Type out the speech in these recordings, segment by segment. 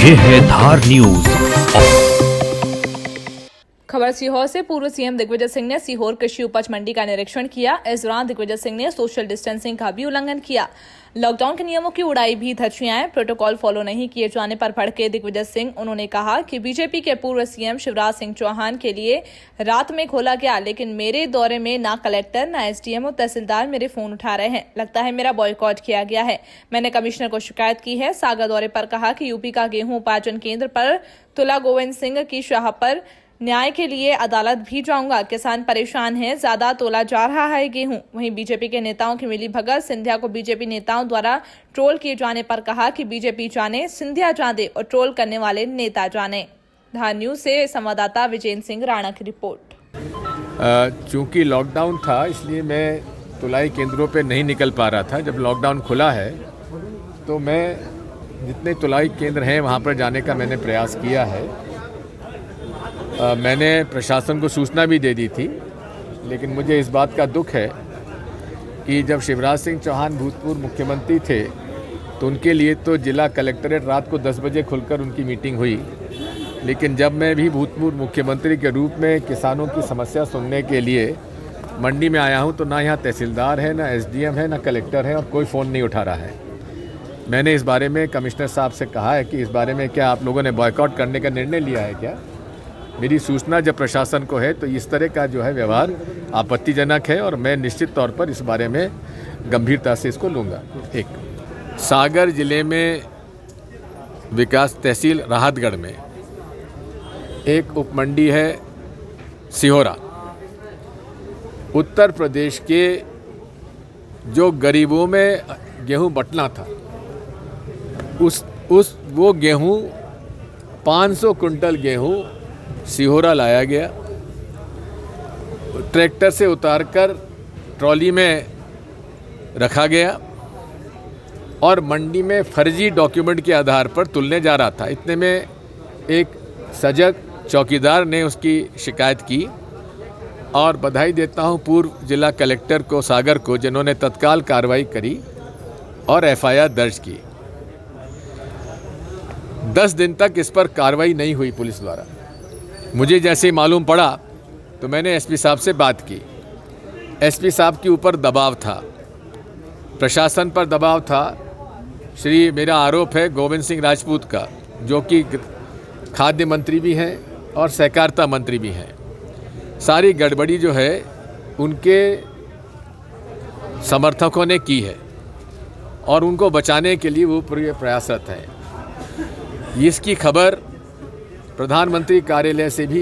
ये है धार न्यूज। खबर सीहोर से। पूर्व सीएम दिग्विजय सिंह ने सीहोर कृषि उपज मंडी का निरीक्षण किया। इस दौरान दिग्विजय सिंह ने सोशल डिस्टेंसिंग का भी उल्लंघन किया। लॉकडाउन के नियमों की उड़ाई भी धज्जियां। प्रोटोकॉल फॉलो नहीं किए जाने पर भड़के दिग्विजय सिंह। उन्होंने कहा कि बीजेपी के पूर्व सीएम शिवराज सिंह चौहान के लिए रात में खोला गया, लेकिन मेरे दौरे में ना कलेक्टर, ना एसडीएम और तहसीलदार मेरे फोन उठा रहे हैं। लगता है मेरा बॉयकॉट किया गया है। मैंने कमिश्नर को शिकायत की है। सागर दौरे पर कहा कि यूपी का गेहूं उपार्जन केंद्र पर तुला गोविंद सिंह की शाह पर न्याय के लिए अदालत भी जाऊंगा। किसान परेशान हैं, ज्यादा तोला जा रहा है गेहूं। वहीं बीजेपी के नेताओं की मिली भगत। सिंधिया को बीजेपी नेताओं द्वारा ट्रोल किए जाने पर कहा कि बीजेपी जाने, सिंधिया जाने और ट्रोल करने वाले नेता जाने। धार न्यूज से संवाददाता विजेंद्र सिंह राणा की रिपोर्ट। चूंकि लॉकडाउन था इसलिए मैं तुलाई केंद्रों पे नहीं निकल पा रहा था। जब लॉकडाउन खुला है तो मैं जितने तुलाई केंद्र हैं वहाँ पर जाने का मैंने प्रयास किया है। मैंने प्रशासन को सूचना भी दे दी थी, लेकिन मुझे इस बात का दुख है कि जब शिवराज सिंह चौहान भूतपूर्व मुख्यमंत्री थे तो उनके लिए तो जिला कलेक्ट्रेट रात को 10 बजे खुलकर उनकी मीटिंग हुई, लेकिन जब मैं भी भूतपूर्व मुख्यमंत्री के रूप में किसानों की समस्या सुनने के लिए मंडी में आया हूँ तो ना यहाँ तहसीलदार है, ना एसडीएम है, ना कलेक्टर है और कोई फ़ोन नहीं उठा रहा है। मैंने इस बारे में कमिश्नर साहब से कहा है कि इस बारे में क्या आप लोगों ने बॉयकॉट करने का निर्णय लिया है क्या। मेरी सूचना जब प्रशासन को है तो इस तरह का जो है व्यवहार आपत्तिजनक है और मैं निश्चित तौर पर इस बारे में गंभीरता से इसको लूँगा। एक सागर जिले में विकास तहसील राहतगढ़ में एक उपमंडी है सिहोरा। उत्तर प्रदेश के जो गरीबों में गेहूं बंटना था वो गेहूं 500 कुंटल गेहूं सिहोरा लाया गया। ट्रैक्टर से उतारकर ट्रॉली में रखा गया और मंडी में फर्जी डॉक्यूमेंट के आधार पर तुलने जा रहा था। इतने में एक सजग चौकीदार ने उसकी शिकायत की और बधाई देता हूं पूर्व जिला कलेक्टर को सागर को, जिन्होंने तत्काल कार्रवाई करी और एफआईआर दर्ज की। 10 दिन तक इस पर कार्रवाई नहीं हुई पुलिस द्वारा। मुझे जैसे ही मालूम पड़ा तो मैंने एसपी साहब से बात की। एसपी साहब के ऊपर दबाव था, प्रशासन पर दबाव था। मेरा आरोप है गोविंद सिंह राजपूत का, जो कि खाद्य मंत्री भी हैं और सहकारिता मंत्री भी हैं। सारी गड़बड़ी जो है उनके समर्थकों ने की है और उनको बचाने के लिए वो पूरे प्रयासरत हैं। इसकी खबर प्रधानमंत्री कार्यालय से भी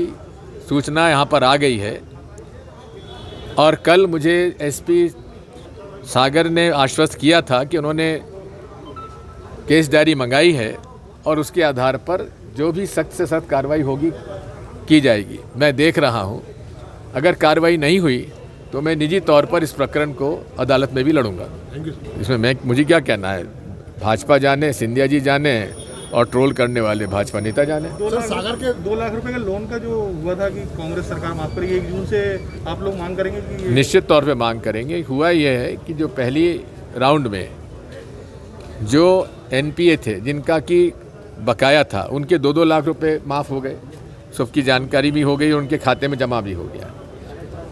सूचना यहाँ पर आ गई है और कल मुझे एसपी सागर ने आश्वस्त किया था कि उन्होंने केस डायरी मंगाई है और उसके आधार पर जो भी सख्त से सख्त कार्रवाई होगी की जाएगी। मैं देख रहा हूँ, अगर कार्रवाई नहीं हुई तो मैं निजी तौर पर इस प्रकरण को अदालत में भी लड़ूंगा। इसमें मुझे क्या कहना है, भाजपा जाने, सिंधिया जी जाने और ट्रोल करने वाले भाजपा नेता जाने। सागर के 2 लाख रुपए का लोन का जो हुआ था कि कांग्रेस सरकार माफ करेगी, 1 जून से आप लोग मांग करेंगे कि निश्चित तौर पे मांग करेंगे। हुआ यह है कि जो पहली राउंड में जो एनपीए थे जिनका कि बकाया था उनके 2-2 लाख रुपए माफ़ हो गए। सबकी जानकारी भी हो गई, उनके खाते में जमा भी हो गया।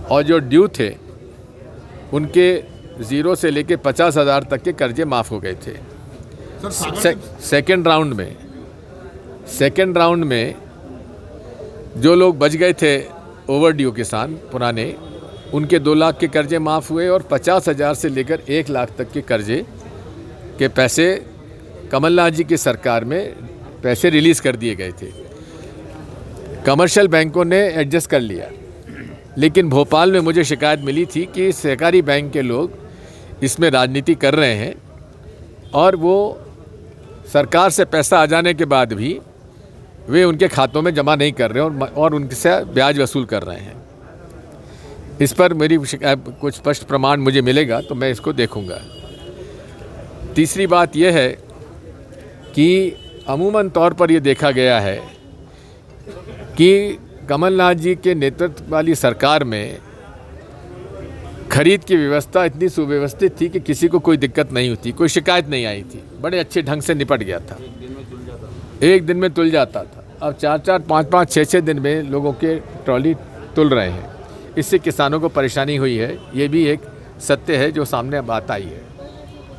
और जो ड्यू थे उनके 0 से लेके 50,000 तक के कर्जे माफ़ हो गए थे। सेकेंड राउंड में जो लोग बच गए थे ओवर ड्यू किसान पुराने, उनके 2 लाख के कर्जे माफ़ हुए और 50,000 से लेकर 1 लाख तक के कर्जे के पैसे कमलनाथ जी की सरकार में पैसे रिलीज़ कर दिए गए थे। कमर्शियल बैंकों ने एडजस्ट कर लिया, लेकिन भोपाल में मुझे शिकायत मिली थी कि सहकारी बैंक के लोग इसमें राजनीति कर रहे हैं और वो सरकार से पैसा आ जाने के बाद भी वे उनके खातों में जमा नहीं कर रहे और उनसे ब्याज वसूल कर रहे हैं। इस पर मेरी कुछ स्पष्ट प्रमाण मुझे मिलेगा तो मैं इसको देखूंगा। तीसरी बात यह है कि अमूमन तौर पर यह देखा गया है कि कमलनाथ जी के नेतृत्व वाली सरकार में खरीद की व्यवस्था इतनी सुव्यवस्थित थी कि किसी को कोई दिक्कत नहीं होती, कोई शिकायत नहीं आई थी, बड़े अच्छे ढंग से निपट गया था। एक दिन में तुल जाता था, अब 4-4, 5-5, 6-6 दिन में लोगों के ट्रॉली तुल रहे हैं। इससे किसानों को परेशानी हुई है, ये भी एक सत्य है जो सामने बात आई है।